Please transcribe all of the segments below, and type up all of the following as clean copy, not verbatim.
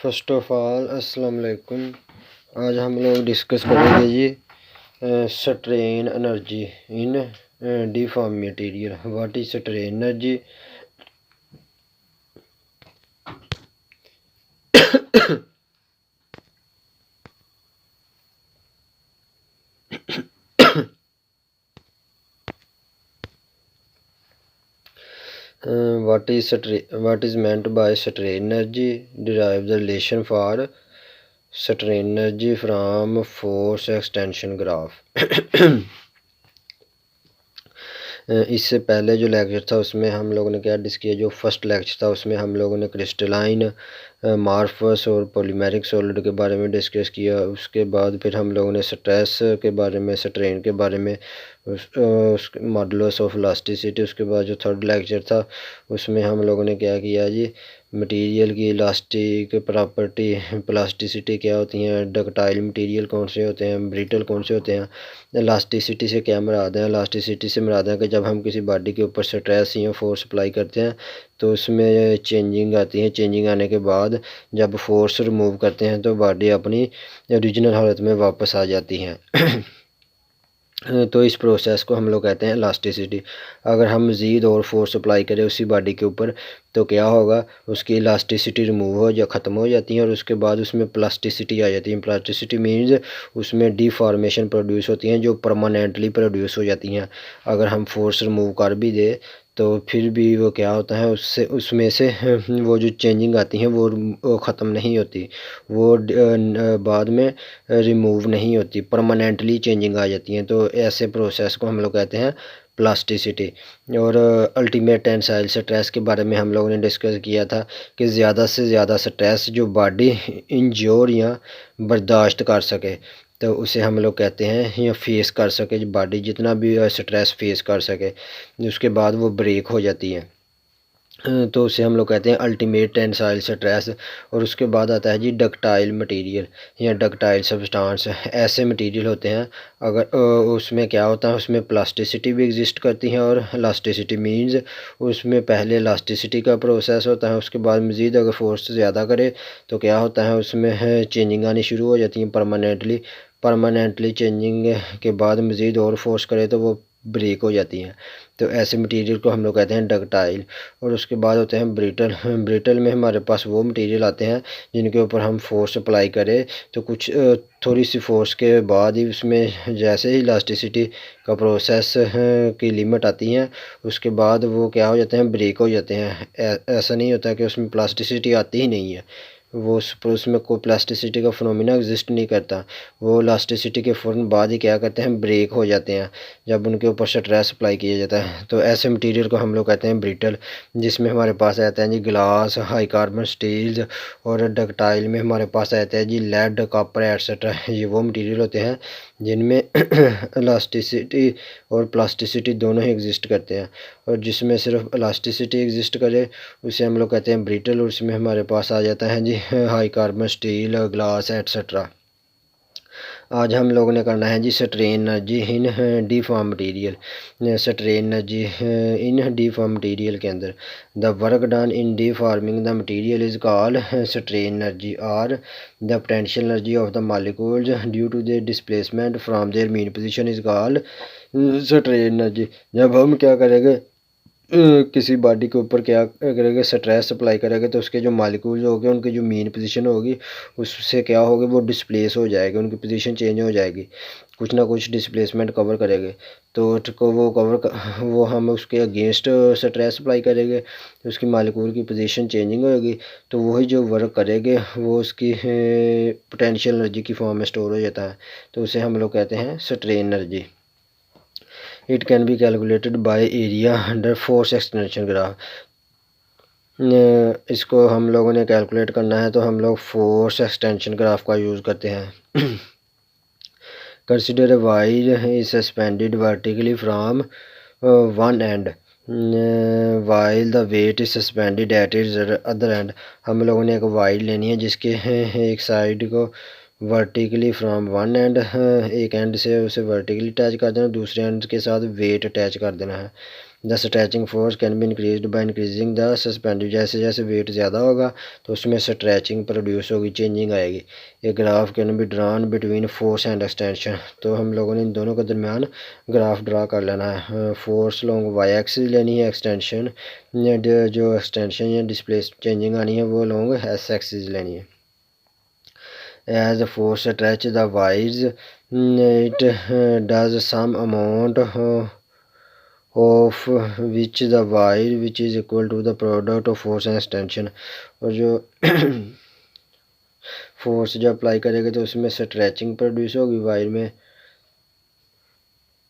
First of all अस्सलाम वालेकुम। आज हम लोग डिस्कस करेंगे जी strain energy in deform material. What is strain energy? What is meant by strain energy? Derive the relation for strain energy from force extension graph। इससे पहले जो लेक्चर था उसमें हम लोगों ने क्या डिस्कस किया, जो फर्स्ट लेक्चर था उसमें हम लोगों ने क्रिस्टलाइन, मार्फस और पॉलीमेरिक सॉलिड के बारे में डिस्कस किया। उसके बाद फिर हम लोगों ने स्ट्रेस के बारे में, स्ट्रेन के बारे में, उस मॉडुलस ऑफ इलास्टिसिटी। उसके बाद जो थर्ड लेक्चर था उसमें हम लोगों ने क्या किया जी, मटेरियल की इलास्टिक प्रॉपर्टी, प्लास्टिसिटी क्या होती हैं, डक्टाइल मटेरियल कौन से होते हैं, ब्रिटल कौन से होते हैं। इलास्टिसिटी से क्या मुराद है? इलास्टिसिटी से मुराद है कि जब हम किसी बॉडी के ऊपर स्ट्रेस या फोर्स अप्लाई करते हैं तो उसमें चेंजिंग आती है। चेंजिंग आने के बाद जब फोर्स रिमूव करते हैं तो बॉडी अपनी ओरिजिनल हालत में वापस आ जाती है। तो इस प्रोसेस को हम लोग कहते हैं इलास्टिसिटी। अगर हम मज़ीद और फोर्स अप्लाई करें उसी बॉडी के ऊपर तो क्या होगा, उसकी इलास्टिसिटी रिमूव हो या ख़त्म हो जाती है और उसके बाद उसमें प्लास्टिसिटी आ जाती है। प्लास्टिसिटी मीन्स उसमें डिफॉर्मेशन प्रोड्यूस होती हैं जो परमानेंटली प्रोड्यूस हो जाती हैं। अगर हम फोर्स रिमूव कर भी दे तो फिर भी वो क्या होता है, उससे उसमें से वो जो चेंजिंग आती हैं वो ख़त्म नहीं होती, वो बाद में रिमूव नहीं होती, परमानेंटली चेंजिंग आ जाती हैं। तो ऐसे प्रोसेस को हम लोग कहते हैं प्लास्टिसिटी। और अल्टीमेट टेंसाइल स्ट्रेस के बारे में हम लोगों ने डिस्कस किया था कि ज़्यादा से ज़्यादा स्ट्रेस जो बॉडी इंजोर या बर्दाश्त कर सके तो उसे हम लोग कहते हैं, या फेस कर सके, जो बॉडी जितना भी स्ट्रेस फेस कर सके उसके बाद वो ब्रेक हो जाती है तो उसे हम लोग कहते हैं अल्टीमेट टेंसाइल स्ट्रेस। और उसके बाद आता है जी डक्टाइल मटेरियल या डक्टाइल सब्सटेंस। ऐसे मटेरियल होते हैं अगर उसमें क्या होता है, उसमें प्लास्टिसिटी भी एग्जिस्ट करती है और इलास्टिसिटी मीन्स उसमें पहले इलास्टिसिटी का प्रोसेस होता है, उसके बाद मज़ीद अगर फोर्स ज़्यादा करे तो क्या होता है, उसमें चेंजिंग आनी शुरू हो जाती है परमानेंटली चेंजिंग के बाद मज़ीद और फोर्स करे तो वो ब्रेक हो जाती हैं। तो ऐसे मटेरियल को हम लोग कहते हैं डक्टाइल। और उसके बाद होते हैं ब्रिटल। ब्रिटल में हमारे पास वो मटेरियल आते हैं जिनके ऊपर हम फोर्स अप्लाई करें तो कुछ थोड़ी सी फोर्स के बाद ही उसमें जैसे ही इलास्टिसिटी का प्रोसेस की लिमिट आती हैं उसके बाद वो क्या हो जाते हैं, ब्रेक हो जाते हैं। ऐसा नहीं होता कि उसमें प्लास्टिसिटी आती ही नहीं है, वो उसमें कोई प्लास्टिसिटी का फिनोमिना एग्जिस्ट नहीं करता। वो इलास्टिसिटी के फ़ौरन बाद ही क्या करते हैं, ब्रेक हो जाते हैं जब उनके ऊपर स्ट्रेस अप्लाई किया जाता है। तो ऐसे मटेरियल को हम लोग कहते हैं ब्रिटल, जिसमें हमारे पास आता है जी ग्लास, हाई कार्बन स्टील्स। और डक्टाइल में हमारे पास आता है जी लेड, कॉपर एट्सेट्रा। ये वो मटेरियल होते हैं जिनमें इलास्टिसिटी और प्लास्टिसिटी दोनों ही एग्जिस्ट करते हैं। और जिसमें सिर्फ इलास्टिसिटी एग्जिस्ट करे उसे हम लोग कहते हैं ब्रिटल। और उसमें हमारे पास आ जाता है जी high carbon steel, glass etcetera. आज हम लोगों ने करना है जी strain energy in deform material. Strain energy in deform material के अंदर the work done in deforming the material is called strain energy और the potential energy of the molecules due to the displacement from their mean position is called strain energy. जब हम क्या करेंगे, किसी body के ऊपर क्या करेंगे, स्ट्रेस अप्लाई करेंगे तो उसके जो मालिक्यूल्स होंगे उनकी जो मेन पोजीशन होगी उससे क्या होगी, वो डिस्प्लेस हो जाएगी, उनकी पोजीशन चेंज हो जाएगी, कुछ ना कुछ डिस्प्लेसमेंट कवर करेंगे। तो वो हम उसके अगेंस्ट स्ट्रेस अप्लाई करेंगे तो उसकी मालिक्यूल की पोजीशन चेंजिंग होगी तो वही जो वर्क करेंगे वो उसकी पोटेंशियल एनर्जी की फॉर्म में स्टोर हो जाता है। तो उसे हम लोग कहते हैं strain energy. It can be calculated by area under force extension graph. इसको हम लोगों ने कैलकुलेट करना है तो हम लोग फोर्स एक्सटेंशन ग्राफ का यूज़ करते हैं। Consider a wire is suspended vertically from one end while the weight is suspended at its other end. हम लोगों ने एक वायर लेनी है जिसके एक साइड को वर्टिकली फ्रॉम वन एंड, एक एंड से उसे वर्टिकली अटैच कर देना, दूसरे एंड के साथ वेट अटैच कर देना है। The stretching force can be increased by increasing the suspended, जैसे जैसे वेट ज़्यादा होगा तो उसमें स्ट्रैचिंग प्रोड्यूस होगी, चेंजिंग आएगी। ये graph can be drawn between force and extension, तो हम लोगों ने इन दोनों के दरमियान ग्राफ ड्रा कर लेना है। फोर्स लॉन्ग वाई एक्सिस लेनी है, एक्सटेंशन जो एक्सटेंशन या डिस्प्लेस चेंजिंग आनी है वो लॉन्ग एस एक्सिस लेनी है। As the force stretch the wires, it does some amount of which the wire which is equal to the product of force and extension, और जो force जो apply करेगा तो उसमें स्ट्रेचिंग प्रोड्यूस होगी wire में,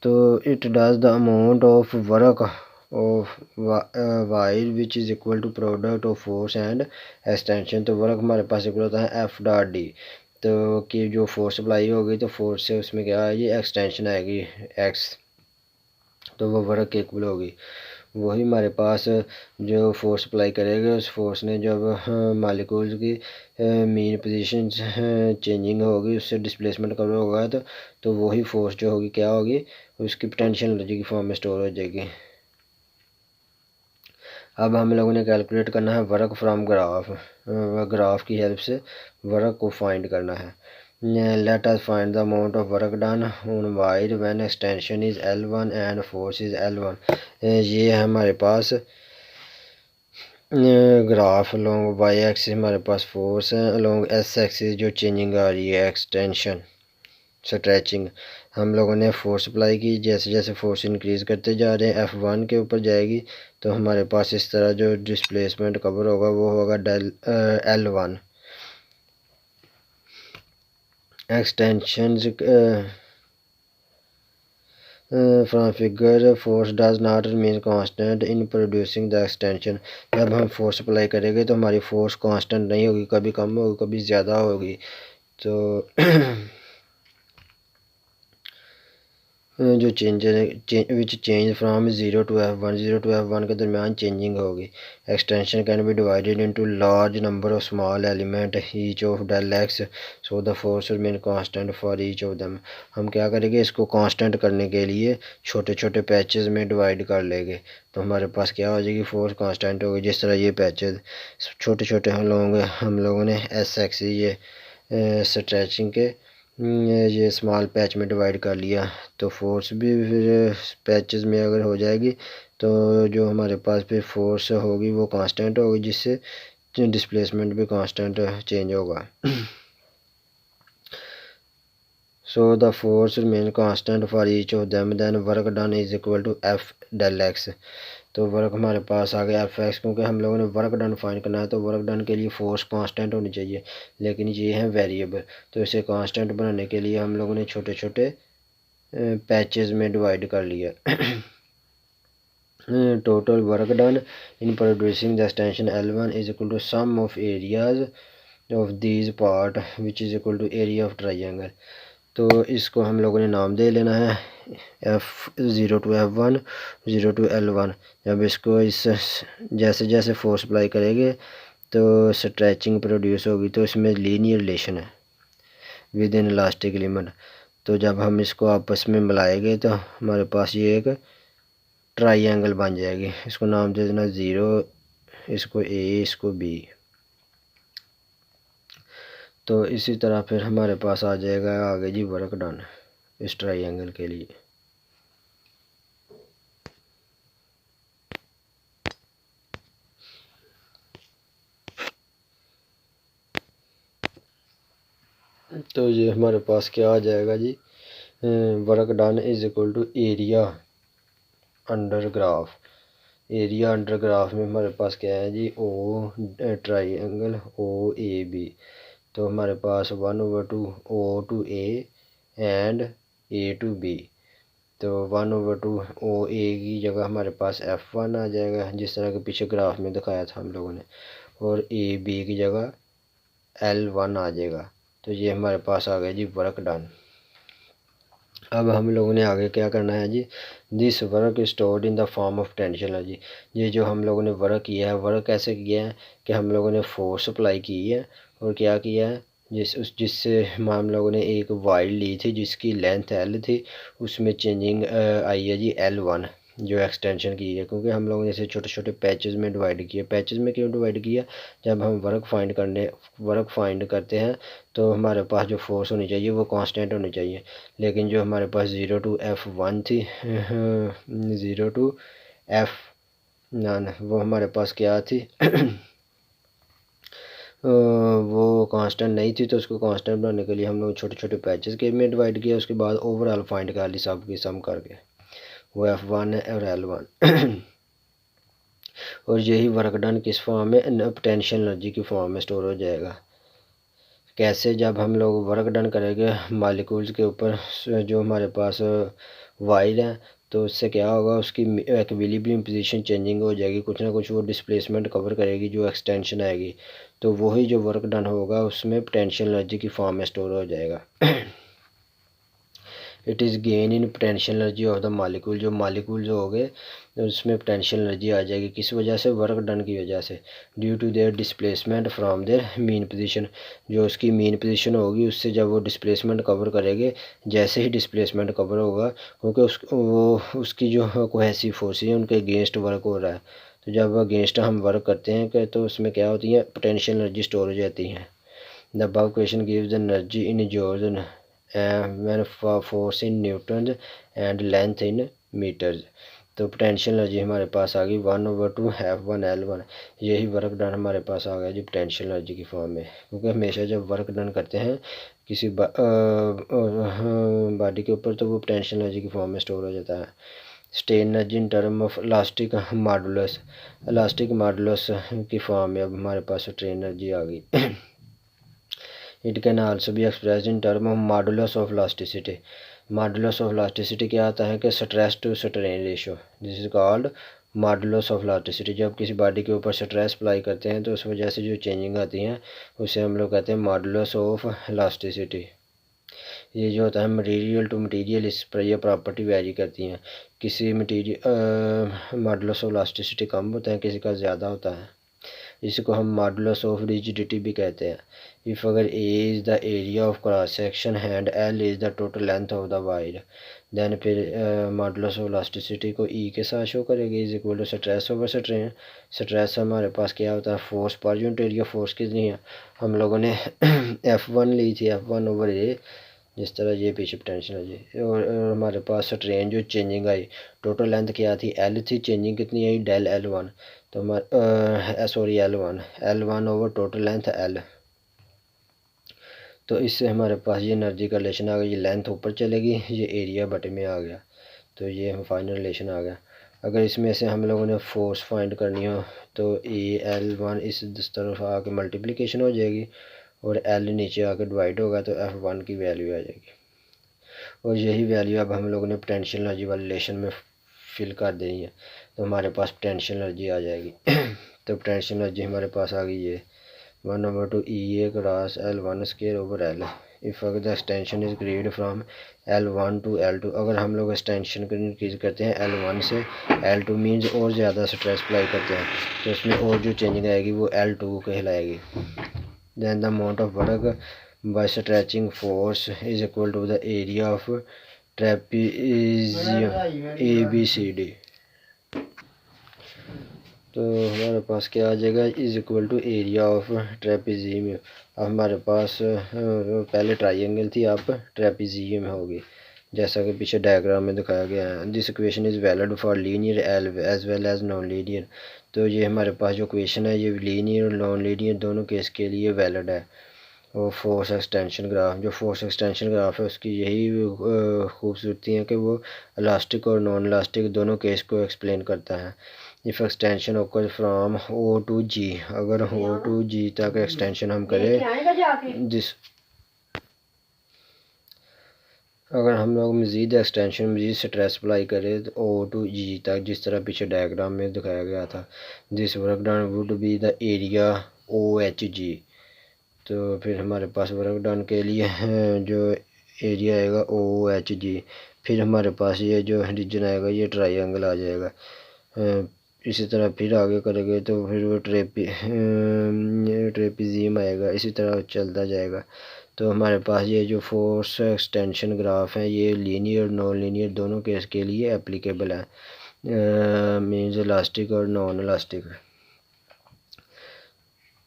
तो it does the amount of work of wire which is equal to product of force and extension, तो वर्क हमारे पास इक्वल होता है एफ डॉट डी, तो कि जो फोर्स अप्लाई होगी तो फोर्स से उसमें क्या आएगी, एक्सटेंशन आएगी एक्स, तो वो वर्क के इक्वल होगी। वही हमारे पास जो फोर्स अप्लाई करेगा उस फोर्स ने जब मालिक्यूल्स की मीन पोजीशन चेंजिंग होगी, उससे डिस्प्लेसमेंट कवर होगा, तो वही फोर्स जो होगी क्या होगी, उसकी पोटेंशियल एनर्जी की फॉर्म में स्टोर हो जाएगी। अब हम लोगों ने कैलकुलेट करना है वर्क फ्रॉम ग्राफ, ग्राफ की हेल्प से वर्क को फाइंड करना है। Let us find the amount of work done on wire when extension is L1 and force is L1। ये है हमारे पास ग्राफ, अलोंग वाई एक्सिस हमारे पास फोर्स है, अलोंग एस एक्सिस जो चेंजिंग आ रही है एक्सटेंशन स्ट्रेचिंग। हम लोगों ने फोर्स अप्लाई की, जैसे जैसे फोर्स इंक्रीज़ करते जा रहे हैं F1 के ऊपर जाएगी, तो हमारे पास इस तरह जो डिस्प्लेसमेंट कवर होगा वो होगा L1। Extensions from figure force does not remain constant in producing the extension, जब हम फोर्स अप्लाई करेंगे तो हमारी फोर्स कांस्टेंट नहीं होगी, कभी कम होगी कभी ज़्यादा होगी, तो जो which change from zero to F1 के दरमियान चेंजिंग होगी। Extension can be divided into large number of small element each of del X, so the force remain constant for each of them. हम क्या करेंगे, इसको कांस्टेंट करने के लिए छोटे छोटे पैचेस में डिवाइड कर लेंगे, तो हमारे पास क्या हो जाएगी, फोर्स कांस्टेंट होगी। जिस तरह ये पैचेस छोटे छोटे हम लोगों ने एस एक्सिस ये स्ट्रेचिंग के ये स्मॉल पैच में डिवाइड कर लिया, तो फोर्स भी फिर पैचेस में अगर हो जाएगी तो जो हमारे पास फिर फोर्स होगी वो कांस्टेंट होगी, जिससे डिस्प्लेसमेंट भी कांस्टेंट चेंज होगा। So the force remain constant for each of them, then work done is equal to F del x, तो वर्क हमारे पास आ गया एफ एक्स, क्योंकि हम लोगों ने वर्क डन फाइंड करना है तो वर्क डन के लिए फोर्स कांस्टेंट होनी चाहिए, लेकिन ये है वेरिएबल, तो इसे कांस्टेंट बनाने के लिए हम लोगों ने छोटे छोटे पैचेस में डिवाइड कर लिया। Total work done in producing the extension L1 is equal to sum of areas of these part which is equal to area of triangle, तो इसको हम लोगों ने नाम दे लेना है F0 to F1, 0 to L1। जब इसको इस जैसे जैसे फोर्स अप्लाई करेंगे तो स्ट्रेचिंग प्रोड्यूस होगी, तो इसमें लीनियर रिलेशन है विद इन इलास्टिक लिमिट, तो जब हम इसको आपस में मिलाएंगे तो हमारे पास ये एक ट्राइंगल बन जाएगी। इसको नाम दे देना 0, इसको A, इसको B, तो इसी तरह फिर हमारे पास आ जाएगा आगे जी वर्क डन इस ट्राइंगल के लिए। तो ये हमारे पास क्या आ जाएगा जी, work done is equal to area under graph. Area under graph में हमारे पास क्या है जी, ओ ट्राइंगल OAB, तो हमारे पास 1/2 O to A and A to B, तो 1/2 OA की जगह हमारे पास F1 आ जाएगा, जिस तरह के पीछे ग्राफ में दिखाया था हम लोगों ने, और AB की जगह L1 आ जाएगा, तो ये हमारे पास आ गया जी वर्क डन। अब हम लोगों ने आगे क्या करना है जी, this work stored in the form of tension है जी। ये जो हम लोगों ने वर्क किया है, वर्क कैसे किया है कि हम लोगों ने फोर्स अप्लाई की है और क्या किया है, जिससे हम लोगों ने एक वायर ली थी जिसकी लेंथ L थी, उसमें चेंजिंग आई है जी L1, जो एक्सटेंशन की है, क्योंकि हम लोगों ने इसे छोटे छोटे पैचेस में डिवाइड किया। पैचेस में क्यों डिवाइड किया? जब हम वर्क फाइंड करते हैं तो हमारे पास जो फोर्स होनी चाहिए वो कांस्टेंट होनी चाहिए, लेकिन जो हमारे पास 0 to F1 थी, 0 to F वो हमारे पास क्या थी? वो कांस्टेंट नहीं थी, तो उसको कांस्टेंट बनाने के लिए हम लोग छोटे छोटे पैचेस के में डिवाइड किया। उसके बाद ओवरऑल फाइंड कर ली सब की सम करके, वो F1 है और L1। और यही वर्क डन किस फॉर्म में? पोटेंशियल एनर्जी की फॉर्म में स्टोर हो जाएगा। कैसे? जब हम लोग वर्क डन करेंगे मालिक्यूल्स के ऊपर जो हमारे पास वायर है, तो उससे क्या होगा? उसकी इक्विलिब्रियम पोजीशन चेंजिंग हो जाएगी, कुछ ना कुछ वो डिस्प्लेसमेंट कवर करेगी, जो एक्सटेंशन आएगी, तो वही जो वर्क डन होगा उसमें पोटेंशियल एनर्जी की फॉर्म में स्टोर हो जाएगा। It is gain in potential energy of the molecule, जो मालिक्यूल जो हो गए उसमें पोटेंशियल एनर्जी आ जाएगी, किस वजह से? वर्क डन की वजह से, due to their displacement from their mean position. जो उसकी मीन पोजीशन होगी उससे जब वो डिस्प्लेसमेंट कवर करेंगे, जैसे ही डिस्प्लेसमेंट कवर होगा, क्योंकि उसकी जो कोहेसिव फोर्स है उनके अगेंस्ट वर्क हो रहा है, तो जब अगेंस्ट हम वर्क करते हैं तो उसमें क्या होती है? पोटेंशियल एनर्जी स्टोर हो जाती है। The above question gives the energy in joules when force in newton and length in metres. तो पोटेंशियल एनर्जी हमारे पास आ गई 1/2 F1L1। यही वर्क डन हमारे पास आ गया जी पोटेंशियल एनर्जी की फॉर्म में, क्योंकि हमेशा जब वर्क डन करते हैं किसी बॉडी के ऊपर तो वो पोटेंशियल एनर्जी की फॉर्म में स्टोर हो जाता है। Strain energy in term of elastic modulus की फॉर्म में अब हमारे पास स्ट्रेन एनर्जी आ गई। It can also be expressed in term of modulus of elasticity. Modulus of elasticity क्या आता है? कि stress to strain ratio, this is called modulus of elasticity. जब किसी बॉडी के ऊपर स्ट्रेस अप्लाई करते हैं तो उस वजह से जो चेंजिंग आती हैं उसे हम लोग कहते हैं मॉडुलस ऑफ इलास्टिसिटी। ये जो होता है मटेरियल टू मटेरियल, इस पर यह प्रॉपर्टी वेरी करती हैं। किसी मटेरियल मॉडुलस ऑफ इलास्टिसिटी कम होता है, किसी का ज़्यादा होता है, इसको हम मॉडुलस ऑफ रिजिडिटी भी कहते हैं। इफ़ अगर A is the area of cross section and L is the total length of the wire, then फिर मॉडुलस ऑफ इलास्टिसिटी को ई के साथ शो करेगी, is equal to stress over strain. Stress हमारे पास क्या होता है? Force per unit area. Force कितनी है? हम लोगों ने F1 ली थी, F1/A, जिस तरह ये पीछे पोटेंशियल है जी। और हमारे पास स्ट्रेन जो चेंजिंग आई, टोटल लेंथ क्या थी? L थी, चेंजिंग कितनी आई? Del L1। तो हमारे sorry L1 over total length L। तो इससे हमारे पास ये एनर्जी का रिलेशन आ गया, ये लेंथ ऊपर चलेगी, ये एरिया बटे में आ गया, तो ये हम फाइनल रिलेशन आ गया। अगर इसमें से हम लोगों ने फोर्स फाइंड करनी हो तो L1 इस तरफ आके मल्टीप्लिकेशन हो जाएगी और L नीचे आके डिवाइड होगा, तो F1 की वैल्यू आ जाएगी। और यही वैल्यू अब हम लोगों ने पोटेंशियल एनर्जी वाले रिलेशन में फिल कर देनी है, तो हमारे पास पोटेंशियल एनर्जी आ जाएगी। तो पोटेंशियल एनर्जी हमारे पास आ गई है 1/2 EA cross L1 square over L। If अगर the extension is grade from L1 to L2, अगर हम लोग एक्सटेंशन को इंक्रीज करते हैं L1 से L2 मीन्स और ज़्यादा स्ट्रेस अप्लाई करते हैं, तो उसमें और जो चेंजिंग आएगी वो L2 कहलाएगी। then the amount of work by stretching force is equal to the area of trapezium ABCD। तो हमारे पास क्या आ जाएगा? Is equal to area of trapezium. अब हमारे पास पहले ट्राइंगल थी, अब ट्रेपेजियम होगी, जैसा कि पीछे डायग्राम में दिखाया गया है। This equation is valid for linear as well as non linear. तो ये हमारे पास जो इक्वेशन है ये लीनियर और नॉन लीनियर दोनों केस के लिए वैलिड है। और फोर्स एक्सटेंशन ग्राफ, जो फोर्स एक्सटेंशन ग्राफ है उसकी यही खूबसूरती है कि वो इलास्टिक और नॉन इलास्टिक दोनों केस को एक्सप्लेन करता है। इफ़ एक्सटेंशन ओकर फ्राम O to G, अगर O to G तक एक्सटेंशन हम करें, जिस अगर हम लोग मज़ीद एक्सटेंशन मज़ीद स्ट्रेस अप्लाई करें तो O to G तक, जिस तरह पीछे डायग्राम में दिखाया गया था, this work done would be the area OHG। तो फिर हमारे पास वर्क डन के लिए जो एरिया आएगा OHG। फिर हमारे पास ये जो रीजन आएगा ये ट्राइंगल आ जाएगा। इसी तरह फिर आगे करेंगे तो फिर वो ट्रेपेजियम आएगा, इसी तरह चलता जाएगा। तो हमारे पास ये जो फोर्स एक्सटेंशन ग्राफ है ये लीनियर नॉन लीनियर दोनों केस के लिए एप्लीकेबल है। मीन्स इलास्टिक और नॉन इलास्टिक।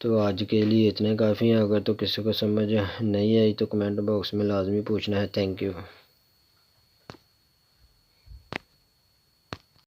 तो आज के लिए इतने काफ़ी हैं। अगर तो किसी को समझ नहीं आई तो कमेंट बॉक्स में लाजमी पूछना है। Thank you.